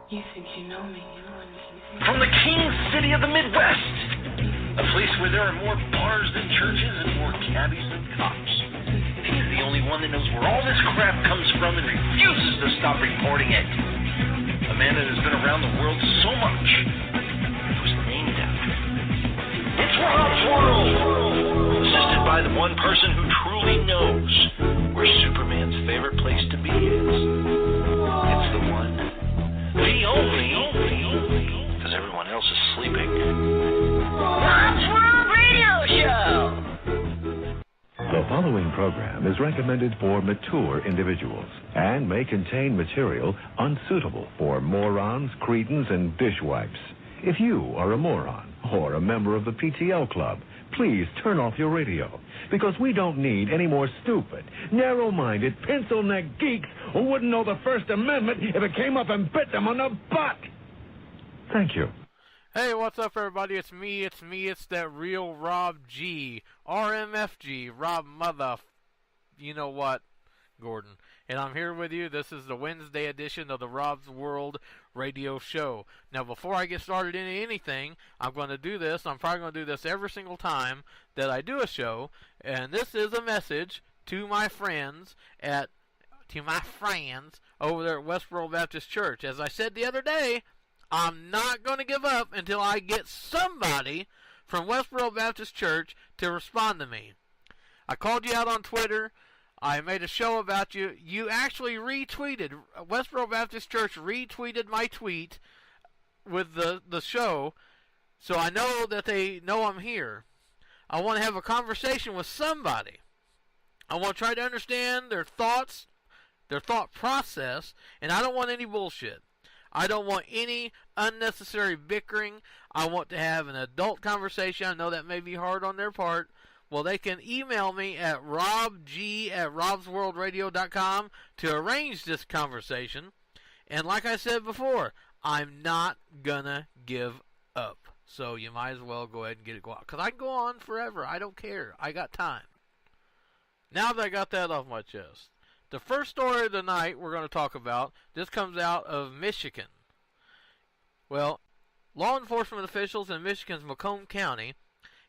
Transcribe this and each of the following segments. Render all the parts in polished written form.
You think you know me. From the king city of the Midwest, a place where there are more bars than churches and more cabbies than cops. He's the only one that knows where all this crap comes from and refuses to stop reporting it. A man that has been around the world so much, it was named after him. It's Rob's World, assisted by the one person who truly knows where Superman's favorite place to be is. It's the one, the only, because everyone else is sleeping. Rob's World Radio Show! The following program is recommended for mature individuals and may contain material unsuitable for morons, cretins, and dishwipes. If you are a moron or a member of the PTL Club, please turn off your radio, because we don't need any more stupid, narrow-minded, pencil-neck geeks who wouldn't know the First Amendment if it came up and bit them on the butt. Thank you. Hey, what's up, everybody? It's me, it's that real Rob G. RMFG, Rob Mother, you know what, Gordon. And I'm here with you. This is the Wednesday edition of the Rob's World Radio Show. Now, before I get started into anything, I'm going to do this. I'm probably going to do this every single time that I do a show. And this is a message to my friends over there at Westboro Baptist Church. As I said the other day, I'm not going to give up until I get somebody from Westboro Baptist Church to respond to me. I called you out on Twitter. I made a show about you. You actually retweeted. Westboro Baptist Church retweeted my tweet with the show, so I know that they know I'm here. I want to have a conversation with somebody. I want to try to understand their thoughts, their thought process, and I don't want any bullshit. I don't want any unnecessary bickering. I want to have an adult conversation. I know that may be hard on their part. Well, they can email me at robg@robsworldradio.com to arrange this conversation. And like I said before, I'm not gonna give up. So you might as well go ahead and get it going. Because I can go on forever. I don't care. I got time. Now that I got that off my chest, the first story of the night we're going to talk about, this comes out of Michigan. Well, law enforcement officials in Michigan's Macomb County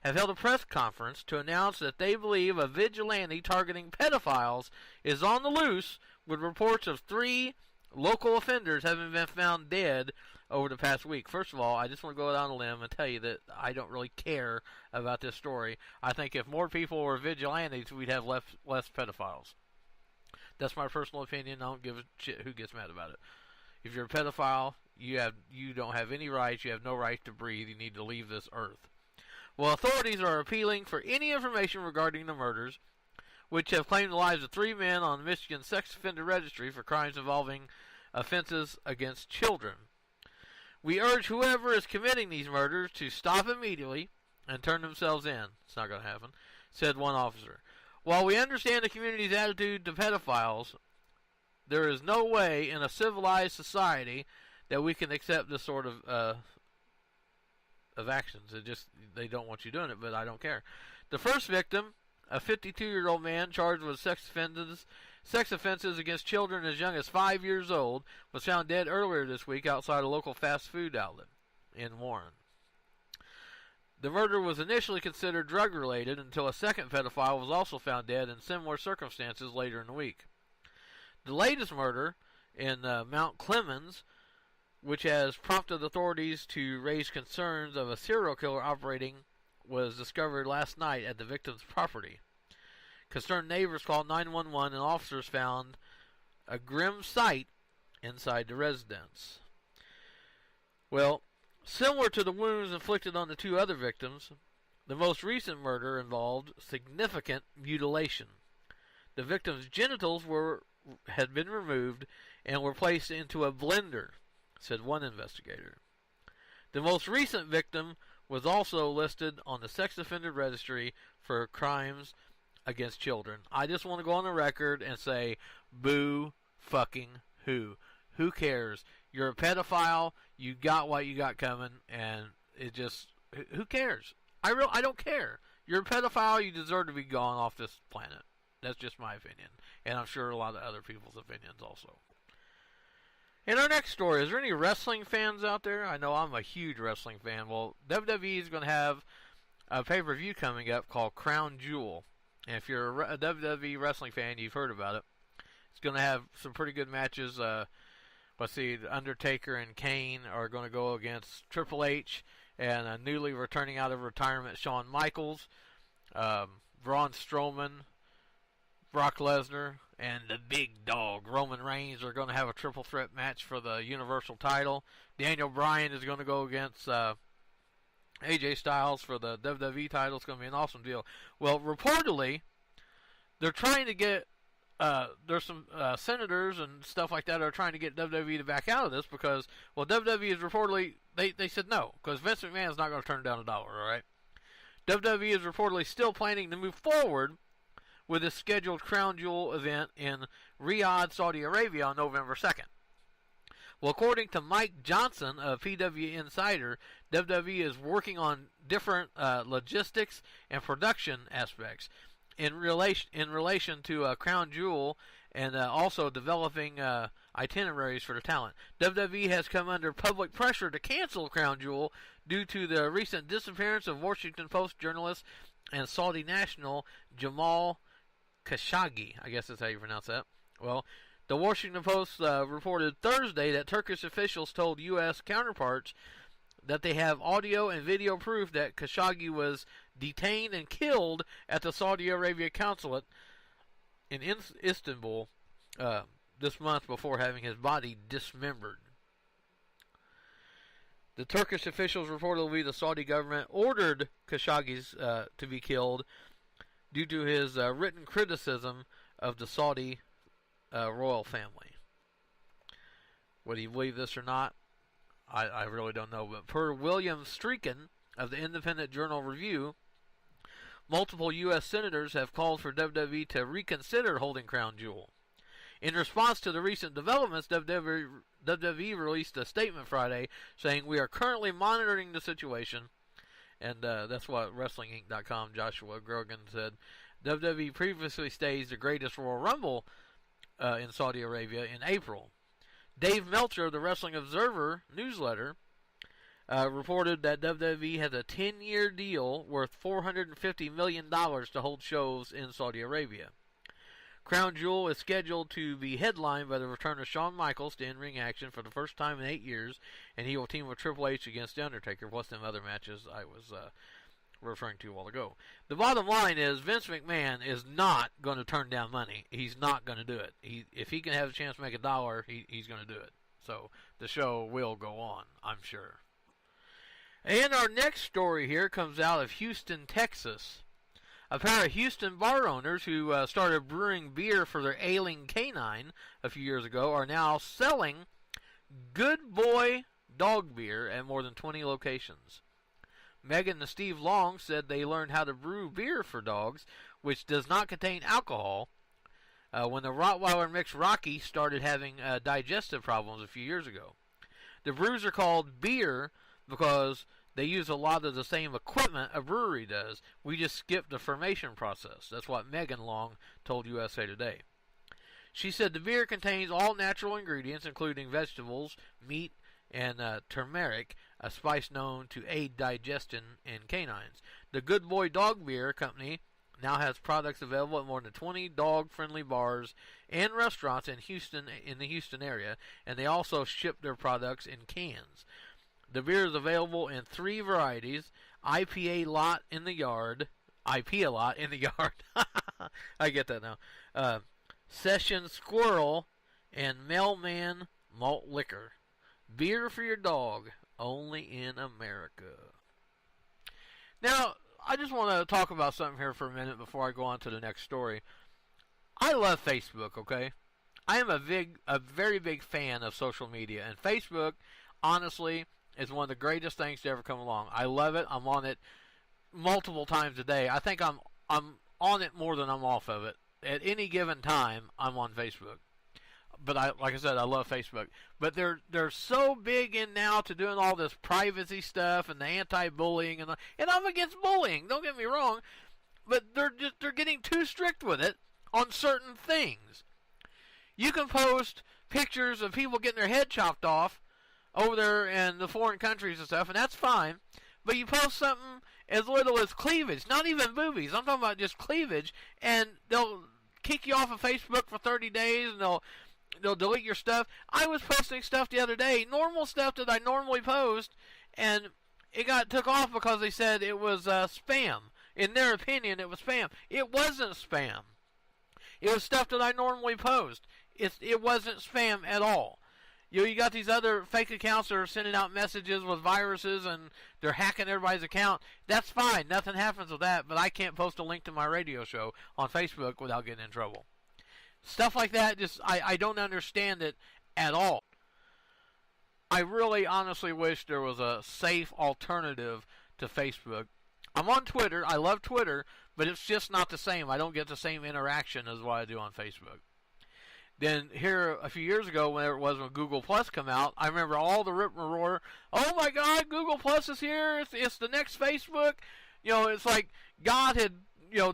have held a press conference to announce that they believe a vigilante targeting pedophiles is on the loose, with reports of 3 local offenders having been found dead over the past week. First of all, I just want to go down a limb and tell you that I don't really care about this story. I think if more people were vigilantes, we'd have less pedophiles. That's my personal opinion. I don't give a shit who gets mad about it. If you're a pedophile, you don't have any rights. You have no right to breathe. You need to leave this earth. Well, authorities are appealing for any information regarding the murders, which have claimed the lives of 3 men on the Michigan Sex Offender Registry for crimes involving offenses against children. We urge whoever is committing these murders to stop immediately and turn themselves in. It's not going to happen, said one officer. While we understand the community's attitude to pedophiles, there is no way in a civilized society that we can accept this sort of actions. They don't want you doing it, but I don't care. The first victim, a 52-year-old man charged with sex offenses against children as young as 5 years old, was found dead earlier this week outside a local fast food outlet in Warren. The murder was initially considered drug-related until a second pedophile was also found dead in similar circumstances later in the week. The latest murder in Mount Clemens, which has prompted authorities to raise concerns of a serial killer operating, was discovered last night at the victim's property. Concerned neighbors called 911 and officers found a grim sight inside the residence. Well, similar to the wounds inflicted on the 2 other victims, the most recent murder involved significant mutilation. The victim's genitals had been removed and were placed into a blender, said one investigator. The most recent victim was also listed on the sex offender registry for crimes against children. I just want to go on the record and say, boo fucking who. Who cares? You're a pedophile. You got what you got coming, and it just, who cares? I don't care. You're a pedophile. You deserve to be gone off this planet. That's just my opinion, and I'm sure a lot of other people's opinions also. In our next story, is there any wrestling fans out there? I know I'm a huge wrestling fan. Well, WWE is going to have a pay-per-view coming up called Crown Jewel. And if you're a WWE wrestling fan, you've heard about it. It's going to have some pretty good matches. Let's see, Undertaker and Kane are going to go against Triple H and newly returning out of retirement Shawn Michaels, Braun Strowman, Brock Lesnar, and the big dog Roman Reigns are going to have a triple threat match for the Universal title. Daniel Bryan is going to go against AJ Styles for the WWE title. It's going to be an awesome deal. Well, reportedly, they're trying to get there's some senators and stuff like that are trying to get WWE to back out of this because, well, WWE is reportedly, they said no, because Vince McMahon is not going to turn down $1, all right? WWE is reportedly still planning to move forward with a scheduled Crown Jewel event in Riyadh, Saudi Arabia on November 2nd. Well, according to Mike Johnson of PW Insider, WWE is working on different logistics and production aspects in relation to Crown Jewel and also developing itineraries for the talent. WWE has come under public pressure to cancel Crown Jewel due to the recent disappearance of Washington Post journalist and Saudi national Jamal Khashoggi. I guess that's how you pronounce that. Well, the Washington Post reported Thursday that Turkish officials told U.S. counterparts that they have audio and video proof that Khashoggi was detained and killed at the Saudi Arabia consulate in Istanbul this month before having his body dismembered. The Turkish officials reportedly the Saudi government ordered Khashoggi's to be killed due to his written criticism of the Saudi royal family. Whether you believe this or not, I really don't know. But per William Streaken of the Independent Journal Review, multiple U.S. senators have called for WWE to reconsider holding Crown Jewel. In response to the recent developments, WWE released a statement Friday saying, "We are currently monitoring the situation." And that's what WrestlingInc.com Joshua Grogan said. WWE previously staged the greatest Royal Rumble in Saudi Arabia in April. Dave Meltzer of the Wrestling Observer newsletter reported that WWE has a 10-year deal worth $450 million to hold shows in Saudi Arabia. Crown Jewel is scheduled to be headlined by the return of Shawn Michaels to in-ring action for the first time in 8 years, and he will team with Triple H against The Undertaker, plus them other matches I was referring to a while ago. The bottom line is Vince McMahon is not going to turn down money. He's not going to do it. If he can have a chance to make $1, he's going to do it. So the show will go on, I'm sure. And our next story here comes out of Houston, Texas. A pair of Houston bar owners who started brewing beer for their ailing canine a few years ago are now selling Good Boy dog beer at more than 20 locations. Megan and Steve Long said they learned how to brew beer for dogs, which does not contain alcohol, when the Rottweiler mix Rocky started having digestive problems a few years ago. The brews are called beer because they use a lot of the same equipment a brewery does. We just skipped the fermentation process. That's what Megan Long told USA Today. She said the beer contains all natural ingredients, including vegetables, meat, and turmeric, a spice known to aid digestion in canines. The Good Boy Dog Beer Company now has products available at more than 20 dog-friendly bars and restaurants in the Houston area, and they also ship their products in cans. The beer is available in 3 varieties: IPA lot in the yard. I get that now. Session Squirrel and Mailman Malt Liquor. Beer for your dog, only in America. Now, I just want to talk about something here for a minute before I go on to the next story. I love Facebook, okay? I am a very big fan of social media, and Facebook, honestly, is one of the greatest things to ever come along. I love it. I'm on it multiple times a day. I think I'm on it more than I'm off of it. At any given time, I'm on Facebook. But like I said, I love Facebook. But they're so big in now to doing all this privacy stuff and the anti-bullying and I'm against bullying. Don't get me wrong, but they're getting too strict with it on certain things. You can post pictures of people getting their head chopped off over there in the foreign countries and stuff, and that's fine. But you post something as little as cleavage, not even boobies. I'm talking about just cleavage, and they'll kick you off of Facebook for 30 days, and they'll delete your stuff. I was posting stuff the other day, normal stuff that I normally post, and it got took off because they said it was spam. In their opinion, it was spam. It wasn't spam. It was stuff that I normally post. It wasn't spam at all. You got these other fake accounts that are sending out messages with viruses and they're hacking everybody's account. That's fine. Nothing happens with that, but I can't post a link to my radio show on Facebook without getting in trouble. Stuff like that, just I don't understand it at all. I really honestly wish there was a safe alternative to Facebook. I'm on Twitter. I love Twitter, but it's just not the same. I don't get the same interaction as what I do on Facebook. Then here a few years ago, whenever it was when Google Plus come out, I remember all the rip and roar. Oh my God, Google Plus is here! It's the next Facebook. You know, it's like God had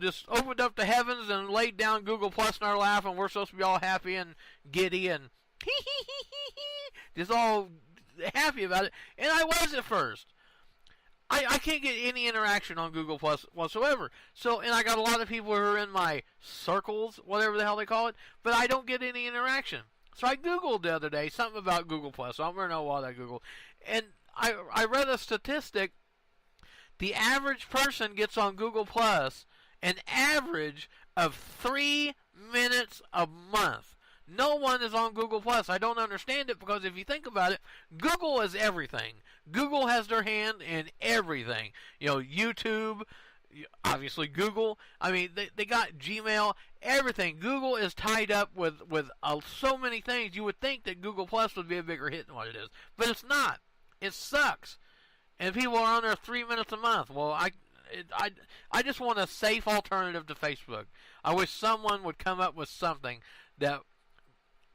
just opened up the heavens and laid down Google Plus in our lap, and we're supposed to be all happy and giddy and just all happy about it. And I was at first. I can't get any interaction on Google Plus whatsoever. So, and I got a lot of people who are in my circles, whatever the hell they call it, but I don't get any interaction. So I Googled the other day something about Google Plus. I don't remember what I Googled. And I read a statistic. The average person gets on Google Plus an average of 3 minutes a month. No one is on Google Plus. I don't understand it because if you think about it, Google is everything. Google has their hand in everything. YouTube, obviously Google. I mean, they got Gmail, everything. Google is tied up with so many things. You would think that Google Plus would be a bigger hit than what it is, but it's not. It sucks. And people are on there 3 minutes a month. Well, I just want a safe alternative to Facebook. I wish someone would come up with something that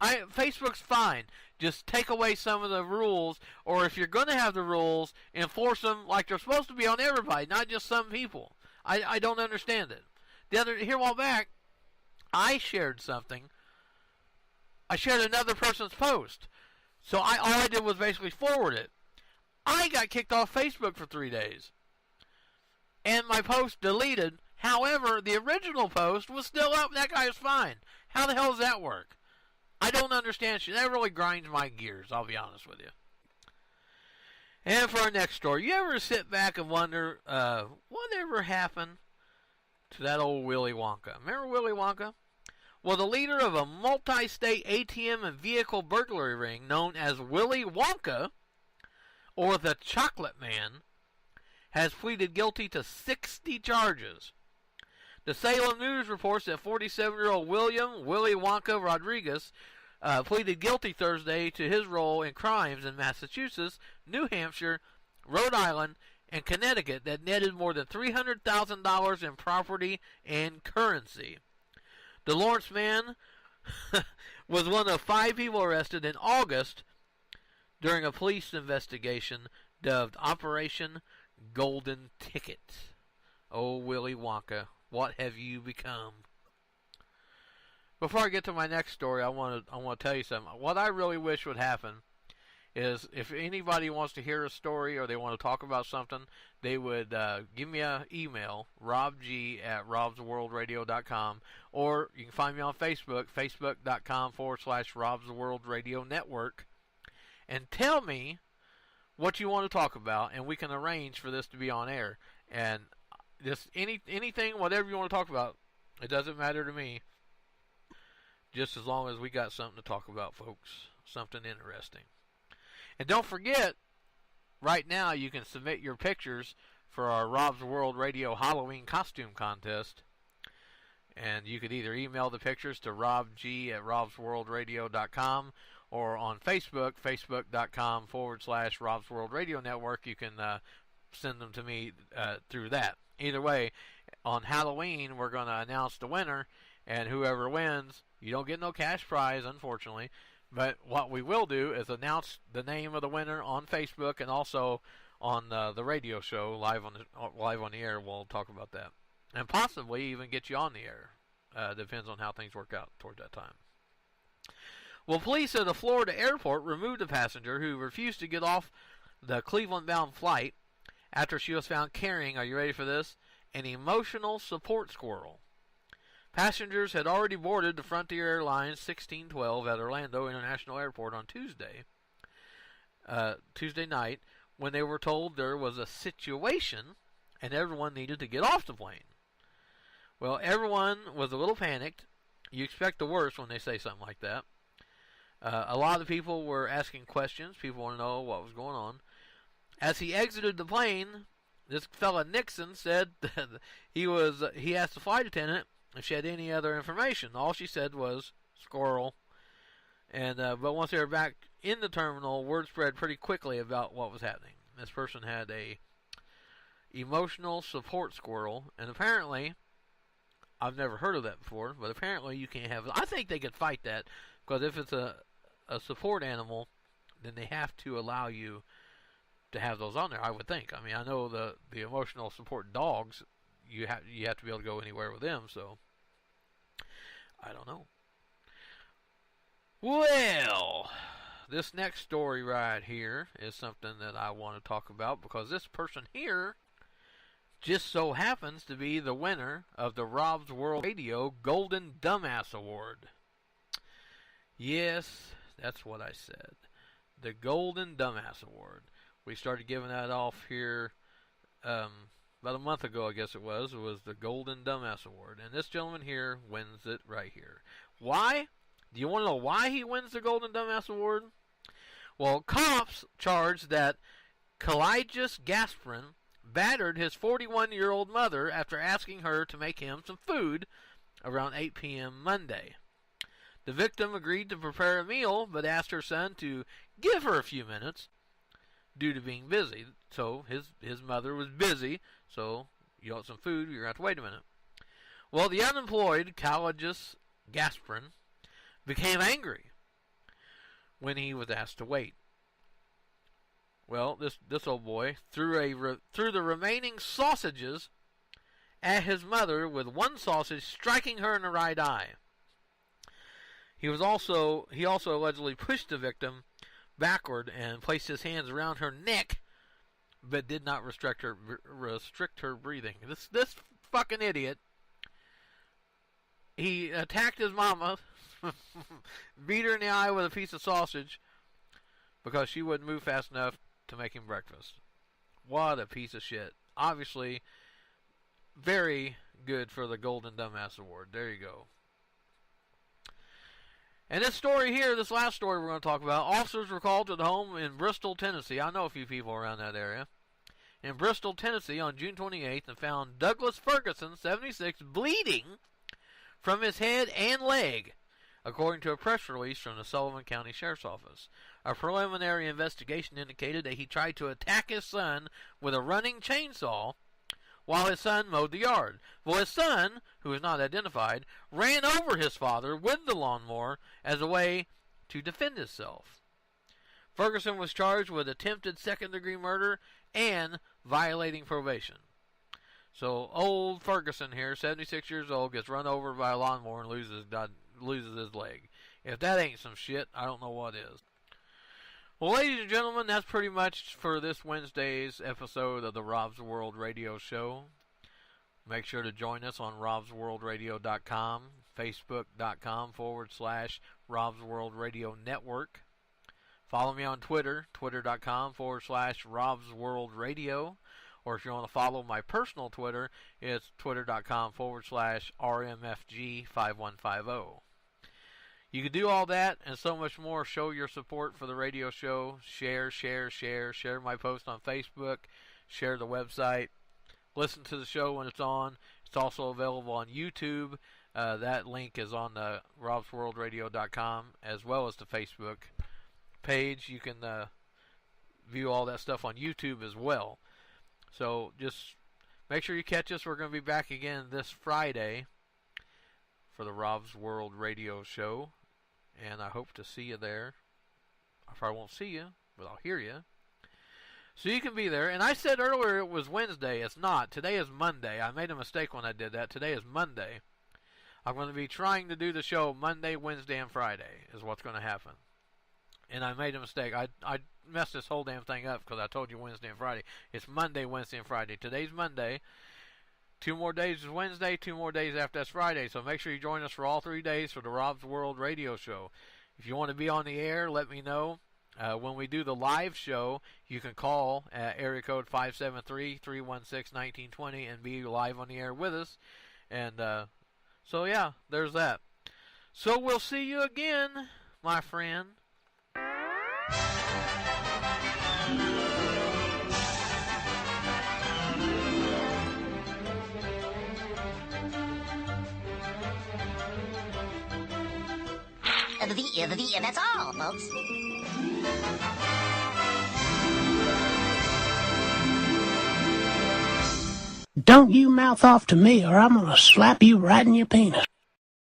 Facebook's fine. Just take away some of the rules, or if you're going to have the rules, enforce them like they're supposed to be on everybody, not just some people. I don't understand it. Here a while back, I shared something. I shared another person's post. So all I did was basically forward it. I got kicked off Facebook for 3 days. And my post deleted. However, the original post was still up. That guy was fine. How the hell does that work? I don't understand. That really grinds my gears, I'll be honest with you. And for our next story, you ever sit back and wonder, whatever happened to that old Willy Wonka? Remember Willy Wonka? Well, the leader of a multi-state ATM and vehicle burglary ring known as Willy Wonka, or the Chocolate Man, has pleaded guilty to 60 charges. The Salem News reports that 47-year-old William Willy Wonka Rodriguez pleaded guilty Thursday to his role in crimes in Massachusetts, New Hampshire, Rhode Island, and Connecticut that netted more than $300,000 in property and currency. The Lawrence man was one of 5 people arrested in August during a police investigation dubbed Operation Golden Ticket. Oh, Willy Wonka, what have you become? Before I get to my next story, I want to tell you something. What I really wish would happen is if anybody wants to hear a story or they want to talk about something, they would give me an email, robg@robsworldradio.com, or you can find me on Facebook, facebook.com/robsworldradio network, and tell me what you want to talk about, and we can arrange for this to be on air. And just anything, whatever you want to talk about, it doesn't matter to me. Just as long as we got something to talk about, folks. Something interesting. And don't forget, right now you can submit your pictures for our Rob's World Radio Halloween costume contest. And you could either email the pictures to robg@robsworldradio.com, or on Facebook, facebook.com/Rob's World Radio Network. You can send them to me through that. Either way, on Halloween, we're going to announce the winner, and whoever wins, you don't get no cash prize, unfortunately. But what we will do is announce the name of the winner on Facebook, and also on the radio show live on the air. We'll talk about that, and possibly even get you on the air. Depends on how things work out toward that time. Well, police at a Florida airport removed a passenger who refused to get off the Cleveland-bound flight after she was found carrying, are you ready for this, an emotional support squirrel. Passengers had already boarded the Frontier Airlines 1612 at Orlando International Airport on Tuesday night, when they were told there was a situation and everyone needed to get off the plane. Well, everyone was a little panicked. You expect the worst when they say something like that. A lot of people were asking questions. People want to know what was going on. As he exited the plane, this fella Nixon said that he asked the flight attendant if she had any other information. All she said was squirrel. And but once they were back in the terminal, word spread pretty quickly about what was happening. This person had a emotional support squirrel, and apparently, I've never heard of that before, but apparently you can't have it. I think they could fight that, because if it's a support animal, then they have to allow you to have those on there, I would think. I mean, I know the emotional support dogs, you have to be able to go anywhere with them, so I don't know. Well, this next story right here is something that I want to talk about, because this person here just so happens to be the winner of the Rob's World Radio Golden Dumbass Award. Yes, that's what I said. The Golden Dumbass Award. We started giving that off here about a month ago, I guess it was. It was the Golden Dumbass Award. And this gentleman here wins it right here. Why? Do you want to know why he wins the Golden Dumbass Award? Well, cops charged that Kalijas Gasparin battered his 41-year-old mother after asking her to make him some food around 8 p.m. Monday. The victim agreed to prepare a meal, but asked her son to give her a few minutes due to being busy. So his mother was busy, so you want some food, you're going to have to wait a minute. Well, the unemployed Kalijas Gasparin became angry when he was asked to wait. Well, this old boy threw the remaining sausages at his mother, with one sausage striking her in the right eye. He also allegedly pushed the victim backward and placed his hands around her neck, but did not restrict her breathing. This fucking idiot. He attacked his mama, beat her in the eye with a piece of sausage because she wouldn't move fast enough to make him breakfast. What a piece of shit. Obviously, very good for the Golden Dumbass Award. There you go. And this story here, this last story we're going to talk about, officers were called to the home in Bristol, Tennessee. I know a few people around that area. In Bristol, Tennessee on June 28th, and found Douglas Ferguson, 76, bleeding from his head and leg, according to a press release from the Sullivan County Sheriff's Office. A preliminary investigation indicated that he tried to attack his son with a running chainsaw while his son mowed the yard. Well, his son, who is not identified, ran over his father with the lawnmower as a way to defend himself. Ferguson was charged with attempted second-degree murder and violating probation. So, old Ferguson here, 76 years old, gets run over by a lawnmower and loses his leg. If that ain't some shit, I don't know what is. Well, ladies and gentlemen, that's pretty much for this Wednesday's episode of the Rob's World Radio Show. Make sure to join us on robsworldradio.com, facebook.com/Rob's World Radio Network. Follow me on Twitter, twitter.com/Rob's World Radio. Or if you want to follow my personal Twitter, it's twitter.com/RMFG5150. You can do all that and so much more. Show your support for the radio show. Share my post on Facebook. Share the website. Listen to the show when it's on. It's also available on YouTube. That link is on the robsworldradio.com as well as the Facebook page. You can view all that stuff on YouTube as well. So just make sure you catch us. We're going to be back again this Friday for the Rob's World Radio Show. And I hope to see you there. I probably won't see you, but I'll hear you. So you can be there. And I said earlier it was Wednesday. It's not. Today is Monday. I made a mistake when I did that. Today is Monday. I'm going to be trying to do the show Monday, Wednesday, and Friday is what's going to happen. And I made a mistake. I messed this whole damn thing up because I told you Wednesday and Friday. It's Monday, Wednesday, and Friday. Today's Monday. 2 more days is Wednesday. 2 more days after that's Friday. So make sure you join us for all 3 days for the Rob's World radio show. If you want to be on the air, let me know. When we do the live show, you can call area code 573-316-1920 and be live on the air with us. And so, yeah, there's that. So we'll see you again, my friend. And that's all, folks. Don't you mouth off to me or I'm gonna slap you right in your penis.